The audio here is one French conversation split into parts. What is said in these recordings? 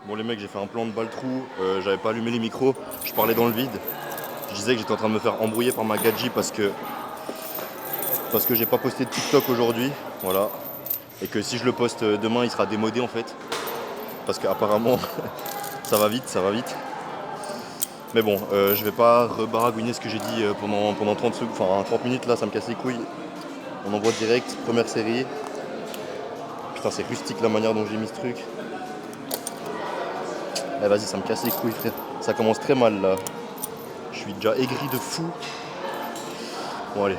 Bon les mecs, j'ai fait un plan de balle trou, j'avais pas allumé les micros, je parlais dans le vide. Je disais que j'étais en train de me faire embrouiller par ma gadji parce que j'ai pas posté de TikTok aujourd'hui, voilà. Et que si je le poste demain, il sera démodé en fait. Parce qu'apparemment, ça va vite, ça va vite. Mais bon, je vais pas rebaragouiner ce que j'ai dit pendant 30 secondes, enfin 30 minutes là, ça me casse les couilles. On envoie direct, première série. Putain, c'est rustique la manière dont j'ai mis ce truc. Eh vas-y, ça me casse les couilles frère. Ça commence très mal là. Je suis déjà aigri de fou. Bon allez.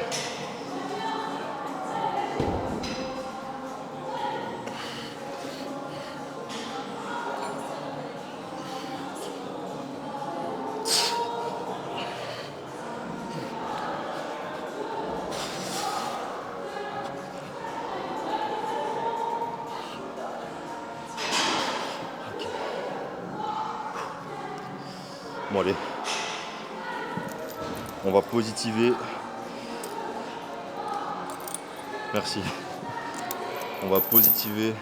Bon allez. On va positiver. Merci. On va positiver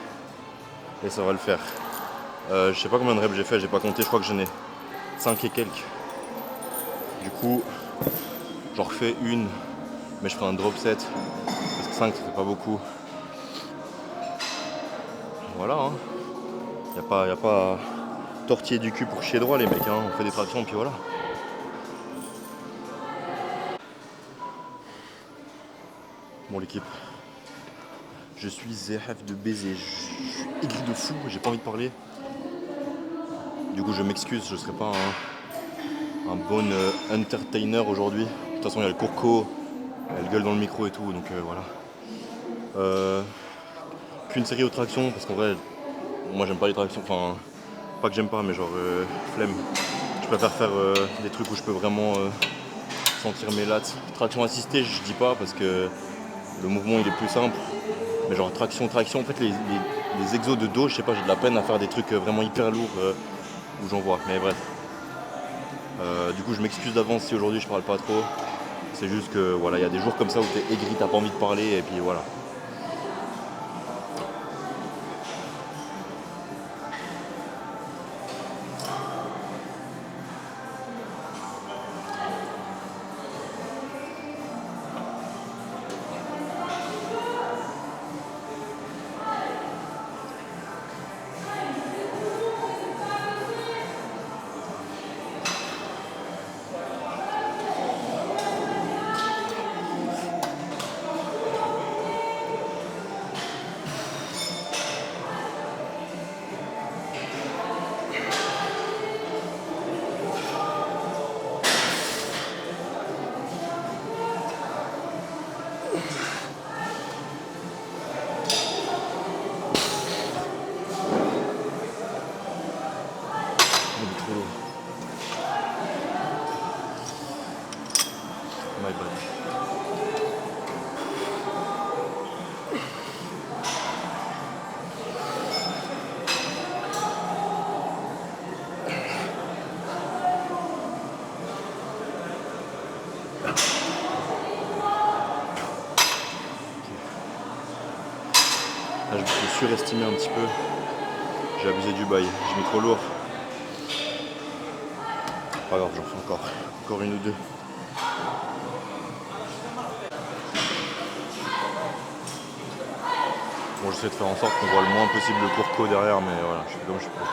et ça va le faire. Je sais pas combien de reps j'ai fait, j'ai pas compté, je crois que j'en ai 5 et quelques. Du coup, j'en refais une, mais je ferai un drop set. Parce que 5 ça fait pas beaucoup. Voilà, hein. Y a pas à tortiller du cul pour chier droit les mecs, hein. On fait des tractions puis voilà. Bon l'équipe. Je suis ZF de baiser. Je suis aigri de fou, j'ai pas envie de parler. Du coup je m'excuse, je serai pas un bon entertainer aujourd'hui. De toute façon il y a le courco, elle gueule dans le micro et tout, donc voilà. Qu'une série aux tractions, parce qu'en vrai, moi j'aime pas les tractions, enfin, pas que j'aime pas, mais genre flemme. Je préfère faire des trucs où je peux vraiment sentir mes lats. Traction assistée, je dis pas, parce que le mouvement il est plus simple. Mais genre traction, en fait les exos de dos, je sais pas, j'ai de la peine à faire des trucs vraiment hyper lourds où j'en vois, mais bref. Du coup je m'excuse d'avance si aujourd'hui je parle pas trop. C'est juste que voilà, il y a des jours comme ça où t'es aigri, t'as pas envie de parler, et puis voilà. Il est trop lourd. My bad. Là, je me suis surestimé un petit peu. J'ai abusé du bail. J'ai mis trop lourd. Pas grave, j'en fais encore. Encore une ou deux. Bon, j'essaie de faire en sorte qu'on voit le moins possible le courco derrière, mais voilà, je fais comme je peux.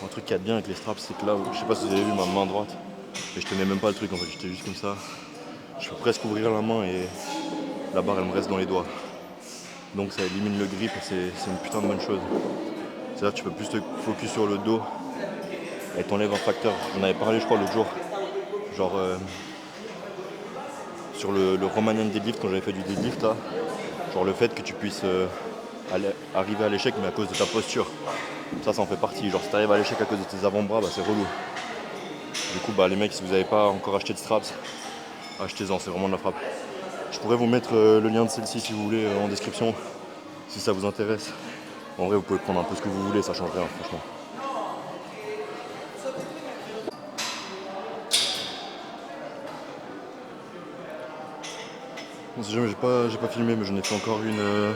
Un truc qui a bien avec les straps, c'est que là, je sais pas si vous avez vu ma main droite, mais je tenais même pas le truc en fait, j'étais juste comme ça. Je peux presque ouvrir la main et la barre elle me reste dans les doigts. Donc ça élimine le grip et c'est une putain de bonne chose. C'est-à-dire que tu peux plus te focus sur le dos et t'enlèves un facteur. J'en avais parlé je crois l'autre jour, genre sur le Romanian deadlift quand j'avais fait du deadlift là, genre le fait que tu puisses arriver à l'échec mais à cause de ta posture. Ça en fait partie, genre si t'arrives à l'échec à cause de tes avant-bras, bah c'est relou. Du coup bah les mecs si vous n'avez pas encore acheté de straps, achetez-en, c'est vraiment de la frappe. Je pourrais vous mettre le lien de celle-ci si vous voulez en description, si ça vous intéresse. En vrai vous pouvez prendre un peu ce que vous voulez, ça change rien franchement. Bon, si jamais j'ai pas filmé mais j'en ai fait encore une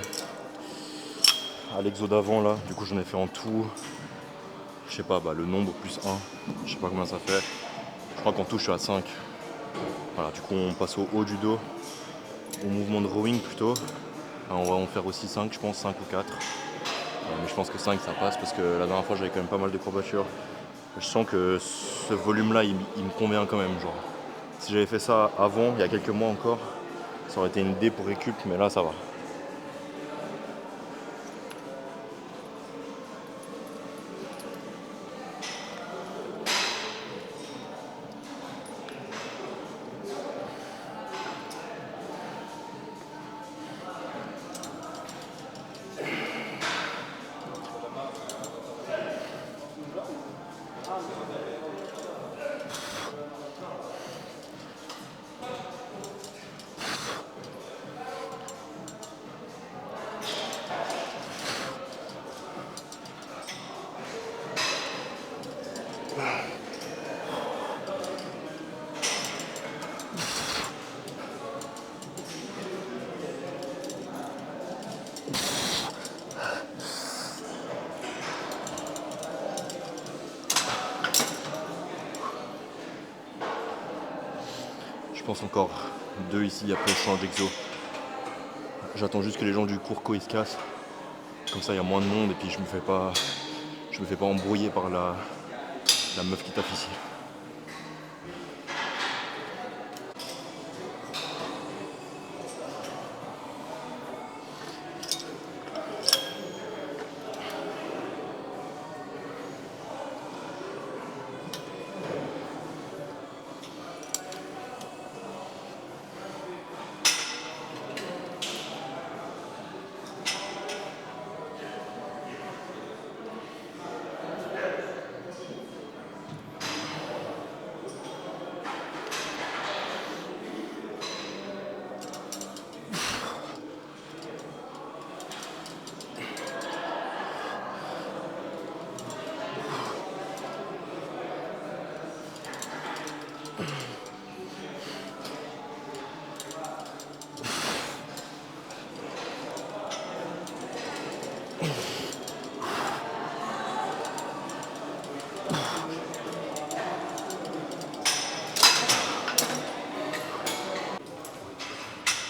à l'exo d'avant là, du coup j'en ai fait en tout, je sais pas, bah, le nombre plus 1, je sais pas combien ça fait. Je crois qu'en tout je suis à 5. Voilà, du coup on passe au haut du dos, au mouvement de rowing plutôt. Alors, on va en faire aussi 5 je pense, 5 ou 4. Mais je pense que 5 ça passe parce que la dernière fois j'avais quand même pas mal de courbatures. Je sens que ce volume là il me convient quand même. Genre. Si j'avais fait ça avant, il y a quelques mois encore, ça aurait été une D pour récup, mais là ça va. Je pense encore 2 ici, après je change d'exo. J'attends juste que les gens du cours ils se cassent. Comme ça il y a moins de monde et puis je me fais pas embrouiller par la meuf qui tape ici.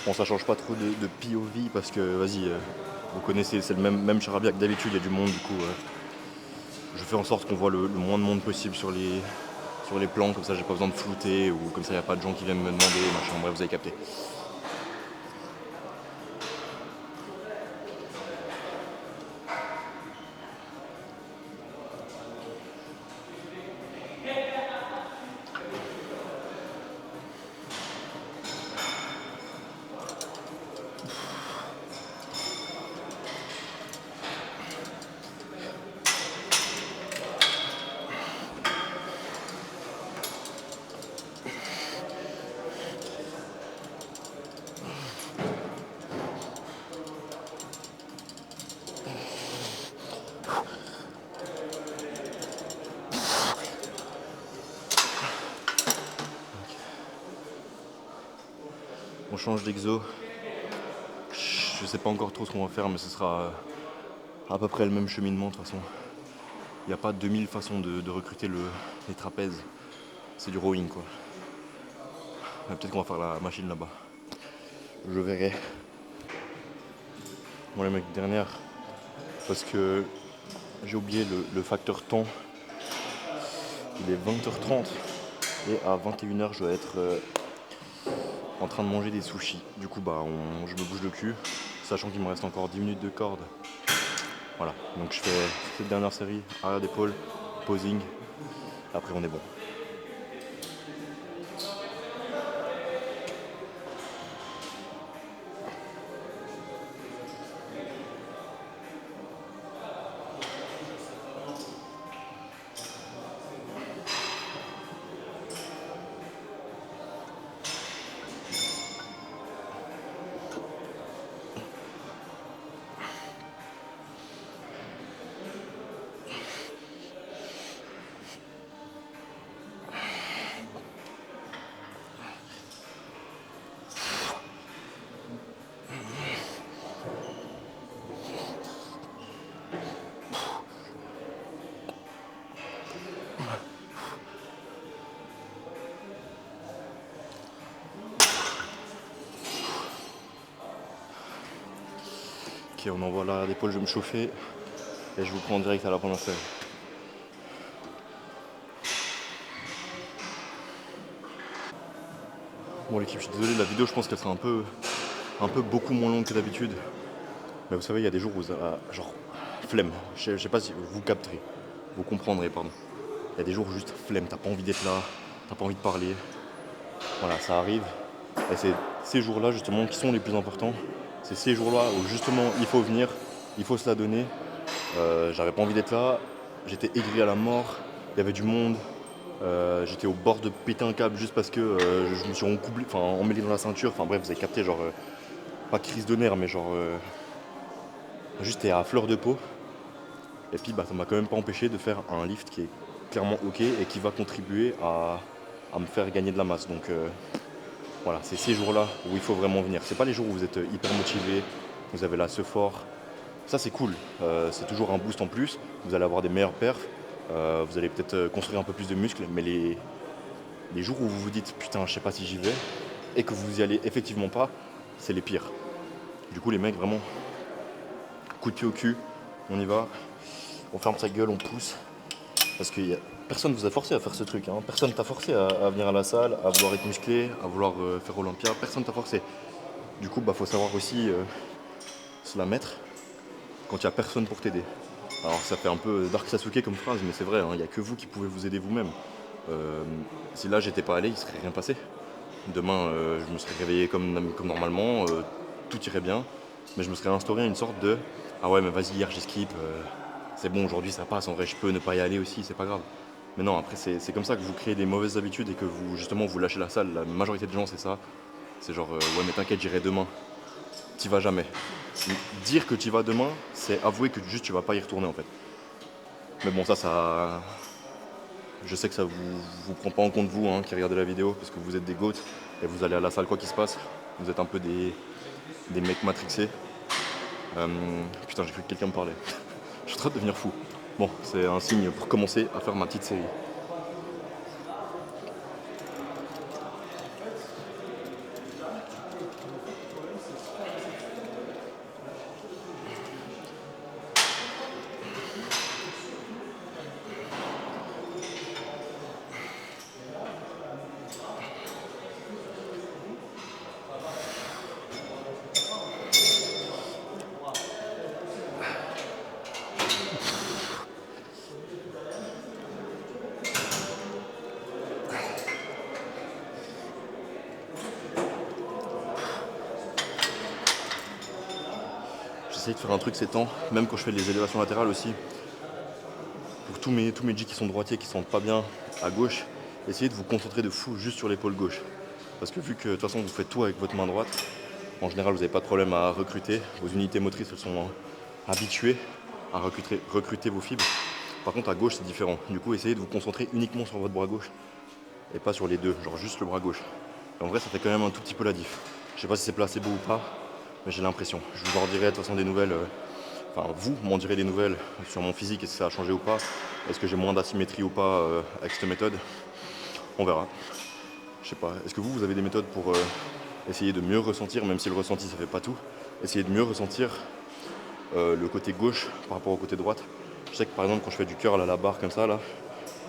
Bon ça change pas trop de POV parce que vas-y, vous connaissez, c'est le même charabia que d'habitude, il y a du monde du coup. Je fais en sorte qu'on voit le moins de monde possible sur les sur les plans, comme ça j'ai pas besoin de flouter, ou comme ça il n'y a pas de gens qui viennent me demander, machin, bref, vous avez capté. On change d'exo. Je sais pas encore trop ce qu'on va faire, mais ce sera à peu près le même cheminement de toute façon. Il n'y a pas 2000 façons de recruter les trapèzes. C'est du rowing quoi. Mais peut-être qu'on va faire la machine là-bas. Je verrai. Bon les mecs, dernière. Parce que j'ai oublié le facteur temps. Il est 20h30 et à 21h je dois être en train de manger des sushis. Du coup je me bouge le cul, sachant qu'il me reste encore 10 minutes de corde. Voilà, donc je fais cette dernière série, arrière d'épaule, posing, après on est bon. Ok, on envoie l'arrière d'épaule, je vais me chauffer et je vous prends en direct à la première série. Bon l'équipe, je suis désolé, la vidéo je pense qu'elle sera un peu beaucoup moins longue que d'habitude. Mais vous savez, il y a des jours où genre flemme. Je sais pas si vous capterez, vous comprendrez, pardon. Il y a des jours où juste flemme, t'as pas envie d'être là, t'as pas envie de parler. Voilà, ça arrive. Et c'est ces jours-là justement qui sont les plus importants. C'est ces jours-là où justement il faut venir, il faut se la donner. J'avais pas envie d'être là, j'étais aigri à la mort, il y avait du monde. J'étais au bord de péter un câble juste parce que je me suis emmêlé dans la ceinture. Enfin bref, vous avez capté, genre, pas crise de nerfs, mais genre, juste t'es à fleur de peau. Et puis ça m'a quand même pas empêché de faire un lift qui est clairement ok et qui va contribuer à me faire gagner de la masse. Donc voilà, c'est ces jours-là où il faut vraiment venir. C'est pas les jours où vous êtes hyper motivé, vous avez la ce fort. Ça c'est cool, c'est toujours un boost en plus. Vous allez avoir des meilleurs perfs, vous allez peut-être construire un peu plus de muscles, mais les jours où vous vous dites putain je sais pas si j'y vais et que vous y allez effectivement pas, c'est les pires. Du coup les mecs vraiment coup de pied au cul, on y va, on ferme sa gueule, on pousse. Parce que personne vous a forcé à faire ce truc, hein. Personne t'a forcé à venir à la salle, à vouloir être musclé, à vouloir faire Olympia, personne t'a forcé. Du coup faut savoir aussi se la mettre quand il n'y a personne pour t'aider. Alors ça fait un peu Dark Sasuke comme phrase, mais c'est vrai, il n'y a que vous qui pouvez vous aider vous-même. Si là j'étais pas allé, il ne serait rien passé. Demain je me serais réveillé comme normalement, tout irait bien, mais je me serais instauré une sorte de ah ouais mais vas-y hier j'ai skip, c'est bon aujourd'hui ça passe, en vrai je peux ne pas y aller aussi, c'est pas grave. Mais non, après c'est comme ça que vous créez des mauvaises habitudes et que vous justement vous lâchez la salle. La majorité des gens c'est ça. C'est genre ouais mais t'inquiète j'irai demain. T'y vas jamais. Dire que t'y vas demain, c'est avouer que juste tu vas pas y retourner en fait. Mais bon ça. Je sais que ça vous prend pas en compte vous qui regardez la vidéo parce que vous êtes des goats et vous allez à la salle quoi qu'il se passe. Vous êtes un peu des mecs matrixés. Putain j'ai cru que quelqu'un me parlait. Je suis en train de devenir fou. Bon, c'est un signe pour commencer à faire ma petite série. j'essaye de faire un truc ces temps, même quand je fais les élévations latérales aussi, pour tous mes G qui sont droitiers, qui sentent pas bien à gauche, essayez de vous concentrer de fou juste sur l'épaule gauche. Parce que vu que de toute façon vous faites tout avec votre main droite, en général vous n'avez pas de problème à recruter, vos unités motrices elles sont habituées à recruter vos fibres. Par contre à gauche c'est différent, du coup essayez de vous concentrer uniquement sur votre bras gauche et pas sur les deux, genre juste le bras gauche. Et en vrai ça fait quand même un tout petit peu la diff. Je sais pas si c'est placebo ou pas, mais j'ai l'impression. Je vous en dirai de toute façon des nouvelles. Enfin, vous m'en direz des nouvelles sur mon physique, est-ce que ça a changé ou pas, est-ce que j'ai moins d'asymétrie ou pas avec cette méthode. On verra. Je sais pas, est-ce que vous avez des méthodes pour essayer de mieux ressentir, même si le ressenti ça fait pas tout, essayer de mieux ressentir le côté gauche par rapport au côté droite. Je sais que par exemple quand je fais du curl à la barre comme ça là,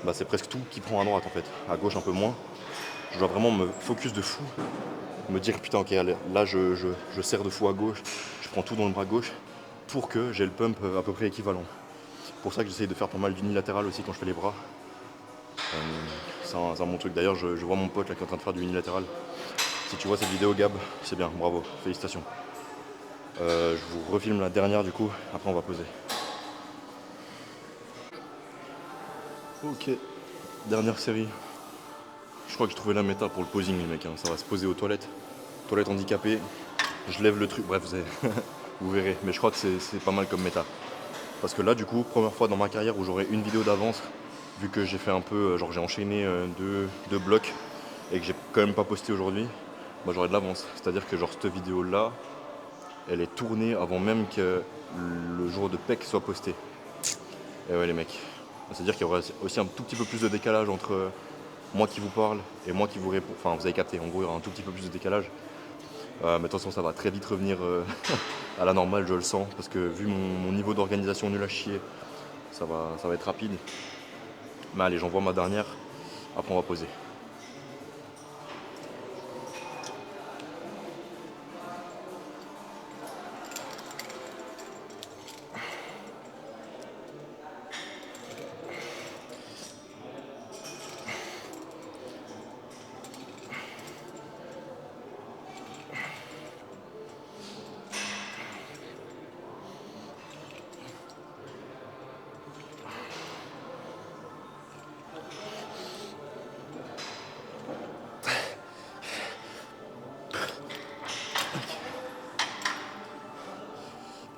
bah, c'est presque tout qui prend à droite en fait, à gauche un peu moins. Je dois vraiment me focus de fou, me dire putain ok là je serre de fou à gauche, je prends tout dans le bras gauche pour que j'ai le pump à peu près équivalent. C'est pour ça que j'essaye de faire pas mal d'unilatéral aussi quand je fais les bras. C'est un bon truc. D'ailleurs je vois mon pote là qui est en train de faire du unilatéral. Si tu vois cette vidéo Gab, c'est bien, bravo, félicitations. Je vous refilme la dernière du coup, après on va poser. Ok, dernière série. Je crois que j'ai trouvé la méta pour le posing les mecs, hein. Ça va se poser aux toilettes. Toilettes handicapées, je lève le truc, bref vous verrez. Mais je crois que c'est pas mal comme méta. Parce que là du coup, première fois dans ma carrière où j'aurai une vidéo d'avance, vu que j'ai fait un peu, genre j'ai enchaîné deux blocs et que j'ai quand même pas posté aujourd'hui, bah j'aurai de l'avance. C'est-à-dire que genre cette vidéo là, elle est tournée avant même que le jour de PEC soit posté. Et ouais les mecs, c'est-à-dire qu'il y aura aussi un tout petit peu plus de décalage entre moi qui vous parle et moi qui vous réponds. Enfin vous avez capté, en gros il y aura un tout petit peu plus de décalage. Mais attention ça va très vite revenir à la normale, je le sens, parce que vu mon niveau d'organisation nul à chier, ça va être rapide. Mais allez, j'envoie ma dernière, après on va poser.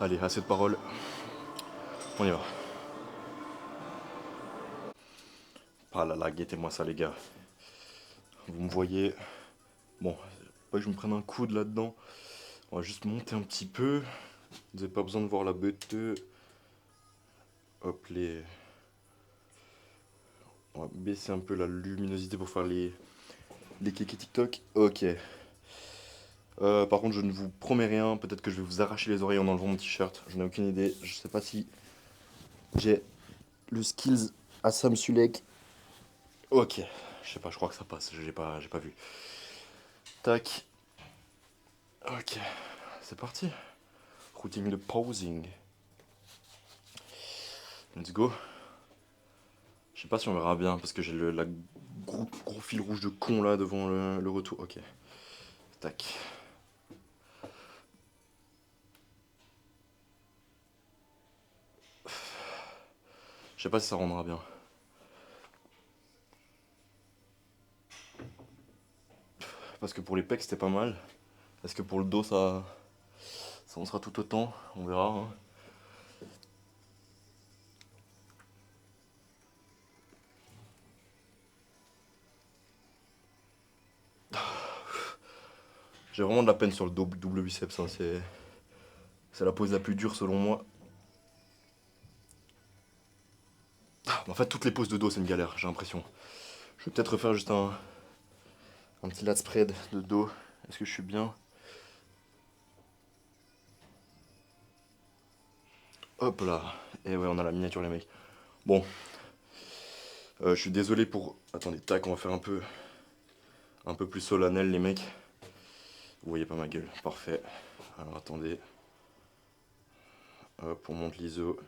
Allez, assez de paroles, on y va. Ah là là, guettez-moi ça les gars. Vous me voyez. Bon, pas que je me prenne un coude là-dedans. On va juste monter un petit peu. Vous n'avez pas besoin de voir la bête. Hop les. On va baisser un peu la luminosité pour faire les kékés TikTok. Ok. Par contre, je ne vous promets rien. Peut-être que je vais vous arracher les oreilles en enlevant mon t-shirt. Je n'ai aucune idée. Je sais pas si j'ai le skills à Sam Sulek. Ok. Je sais pas, je crois que ça passe. J'ai pas vu. Tac. Ok. C'est parti. Routine de posing. Let's go. Je sais pas si on verra bien parce que j'ai la gros fil rouge de con là devant le retour. Ok. Tac. Je sais pas si ça rendra bien. Parce que pour les pecs c'était pas mal. Est-ce que pour le dos ça en sera tout autant? On verra. Hein. J'ai vraiment de la peine sur le double biceps. Hein. C'est la pose la plus dure selon moi. En fait, toutes les poses de dos c'est une galère, j'ai l'impression. Je vais peut-être refaire juste un petit lat spread de dos. Est-ce que je suis bien? Hop là. Et ouais, on a la miniature les mecs. Bon. Je suis désolé pour... Attendez, tac, on va faire un peu plus solennel les mecs. Vous voyez pas ma gueule, parfait. Alors attendez. Hop, on monte l'ISO.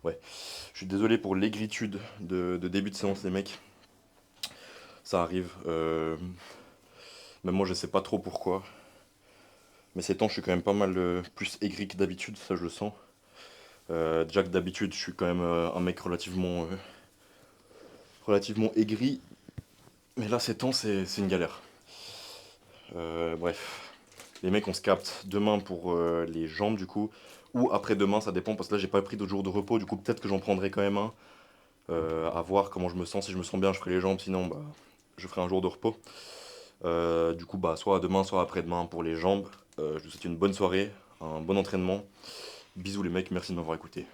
Ouais, je suis désolé pour l'aigritude de début de séance les mecs. Ça arrive. Même moi je sais pas trop pourquoi. Mais ces temps, je suis quand même pas mal plus aigri que d'habitude, ça je le sens. Déjà que d'habitude, je suis quand même un mec relativement aigri. Mais là, ces temps, c'est une galère. Bref. Les mecs, on se capte demain pour les jambes, du coup. Ou après-demain, ça dépend, parce que là, j'ai pas pris d'autres jours de repos. Du coup, peut-être que j'en prendrai quand même un. À voir comment je me sens. Si je me sens bien, je ferai les jambes. Sinon, bah, je ferai un jour de repos. Du coup, bah, soit demain, soit après-demain pour les jambes. Je vous souhaite une bonne soirée, un bon entraînement. Bisous les mecs, merci de m'avoir écouté.